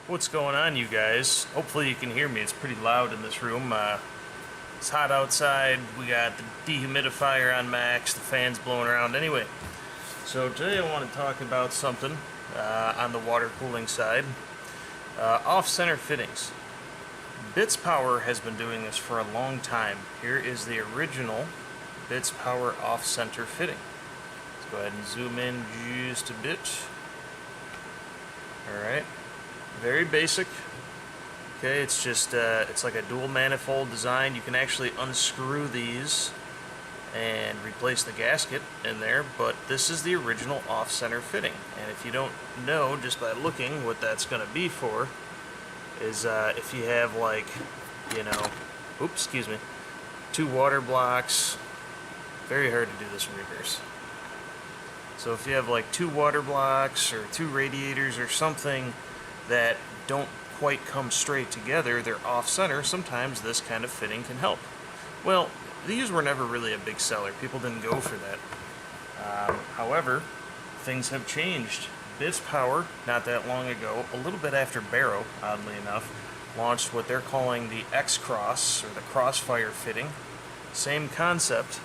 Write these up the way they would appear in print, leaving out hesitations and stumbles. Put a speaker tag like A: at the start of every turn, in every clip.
A: What's going on, you guys? Hopefully you can hear me. It's pretty loud in this room. It's hot outside. We got the dehumidifier on max, the fan's blowing around. Anyway, so today I want to talk about something on the water cooling side. Off-center fittings. Bits Power has been doing this for a long time. Here is the original Bits Power off-center fitting. Let's go ahead and zoom in just a bit. Alright. Very basic. Okay, it's just it's like a dual manifold design. You can actually unscrew these and replace the gasket in there, but this is the original off-center fitting. And if you don't know just by looking what that's going to be for, is if you have, like, you know, oops, excuse me, two water blocks. Very hard to do this in reverse. So if you have like two water blocks or two radiators or something that don't quite come straight together, they're off-center, sometimes this kind of fitting can help. Well, these were never really a big seller. People didn't go for that. However, things have changed. Bits Power, not that long ago, a little bit after Barrow, oddly enough, launched what they're calling the X-Cross, or the Crossfire fitting. Same concept,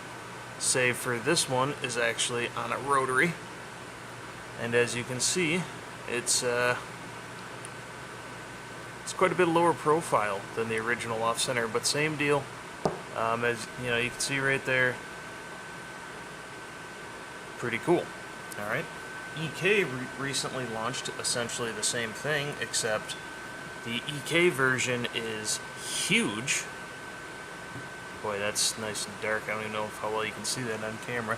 A: save for this one is actually on a rotary. And as you can see, it's quite a bit lower profile than the original off-center, but same deal. As you know, you can see right there. Pretty cool. All right. EK recently launched essentially the same thing, except the EK version is huge. Boy, that's nice and dark. I don't even know how well you can see that on camera.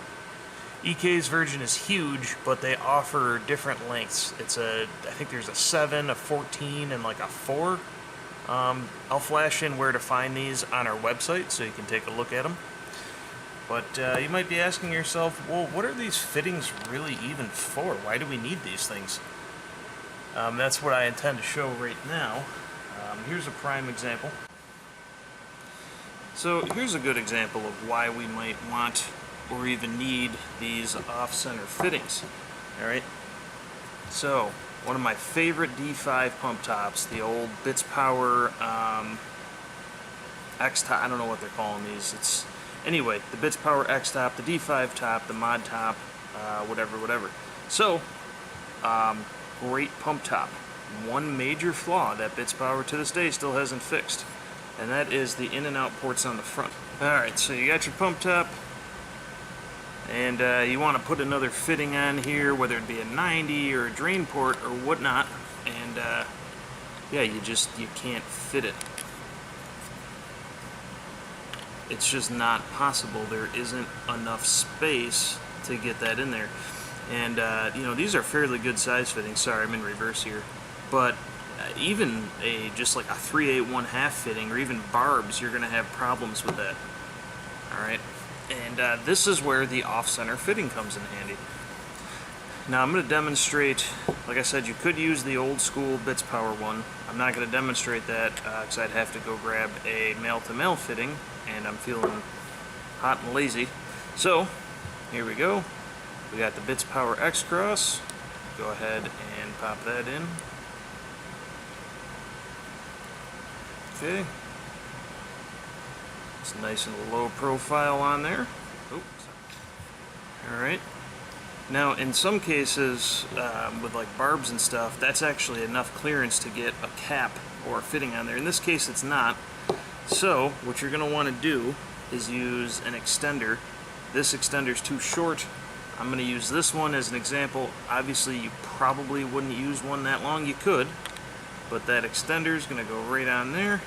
A: EK's version is huge, but they offer different lengths. I think there's a 7, a 14, and like a 4. I'll flash in where to find these on our website so you can take a look at them. But you might be asking yourself, well, what are these fittings really even for? Why do we need these things? That's what I intend to show right now. Here's a prime example. So here's a good example of why we might want or even need these off-center fittings. Alright, so one of my favorite D5 pump tops, the old Bits Power X-Top, I don't know what they're calling these. Anyway, the Bits Power X-Top, the D5 top, the mod top, whatever. So, great pump top. One major flaw that Bits Power to this day still hasn't fixed, and that is the in and out ports on the front. Alright, so you got your pump top, and you want to put another fitting on here, whether it be a 90 or a drain port or whatnot, and yeah, you can't fit it. It's just not possible. There isn't enough space to get that in there. And you know, these are fairly good size fittings. Sorry, I'm in reverse here, but even just like a 3/8 1/2 fitting, or even barbs, you're going to have problems with that. All right. And this is where the off-center fitting comes in handy. Now I'm going to demonstrate, like I said, you could use the old school Bits Power one. I'm not going to demonstrate that because I'd have to go grab a male-to-male fitting, and I'm feeling hot and lazy. So, here we go. We got the Bits Power X-Cross. Go ahead and pop that in. Okay. It's nice and low profile on there. Oops. Alright. Now, in some cases, with like barbs and stuff, that's actually enough clearance to get a cap or a fitting on there. In this case, it's not. So, what you're going to want to do is use an extender. This extender is too short. I'm going to use this one as an example. Obviously, you probably wouldn't use one that long. You could, but that extender is going to go right on there.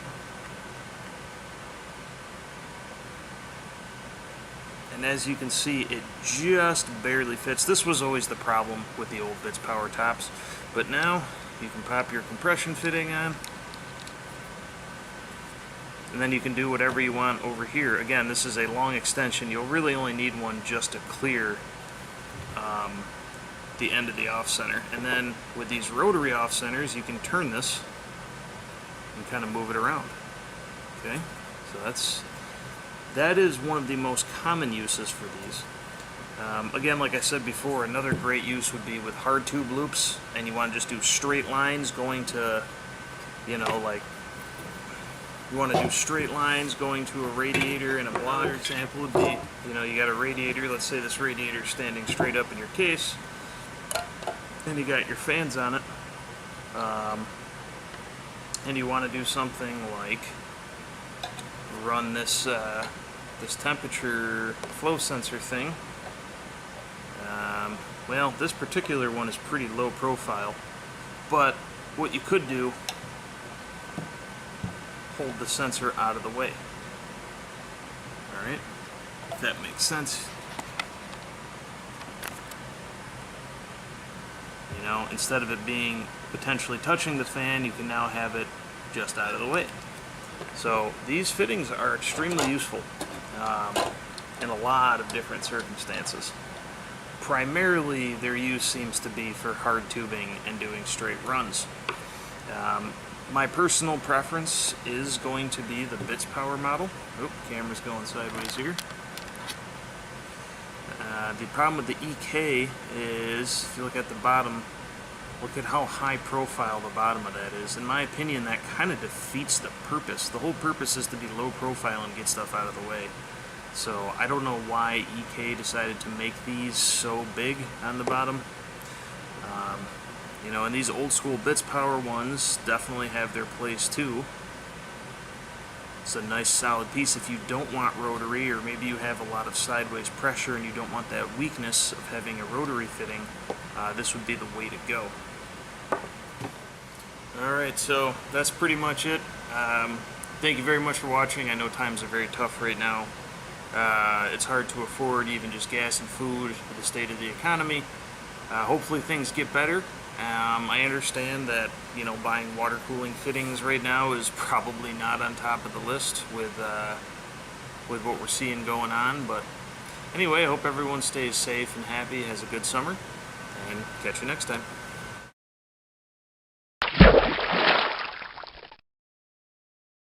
A: And as you can see, it just barely fits. This was always the problem with the old Bits Power tops. But now, you can pop your compression fitting on. And then you can do whatever you want over here. Again, this is a long extension. You'll really only need one just to clear the end of the off-center. And then with these rotary off-centers, you can turn this and kind of move it around. Okay, so that is one of the most common uses for these. Again, like I said before, another great use would be with hard tube loops, and you want to just do straight lines going to you know, like you want to do straight lines going to a radiator and a block. Another example would be, you know, you got a radiator, let's say this radiator is standing straight up in your case, and you got your fans on it, and you want to do something like run this this temperature flow sensor thing. Well, this particular one is pretty low profile, but what you could do, hold the sensor out of the way. Alright, if that makes sense. You know, instead of it being potentially touching the fan, you can now have it just out of the way. So these fittings are extremely useful in a lot of different circumstances. Primarily, their use seems to be for hard tubing and doing straight runs. My personal preference is going to be the bits power model. Oh, camera's going sideways here. The problem with the EK is, if you look at the bottom, look at how high profile the bottom of that is. In my opinion, that kind of defeats the purpose. The whole purpose is to be low profile and get stuff out of the way. So I don't know why EK decided to make these so big on the bottom. You know, and these old school bits power ones definitely have their place too. It's a nice solid piece if you don't want rotary, or maybe you have a lot of sideways pressure and you don't want that weakness of having a rotary fitting. This would be the way to go. Alright, so that's pretty much it. Thank you very much for watching. I know times are very tough right now. It's hard to afford even just gas and food with the state of the economy. Hopefully things get better. I understand that, you know, buying water cooling fittings right now is probably not on top of the list with what we're seeing going on. But anyway, I hope everyone stays safe and happy, has a good summer, and catch you next time.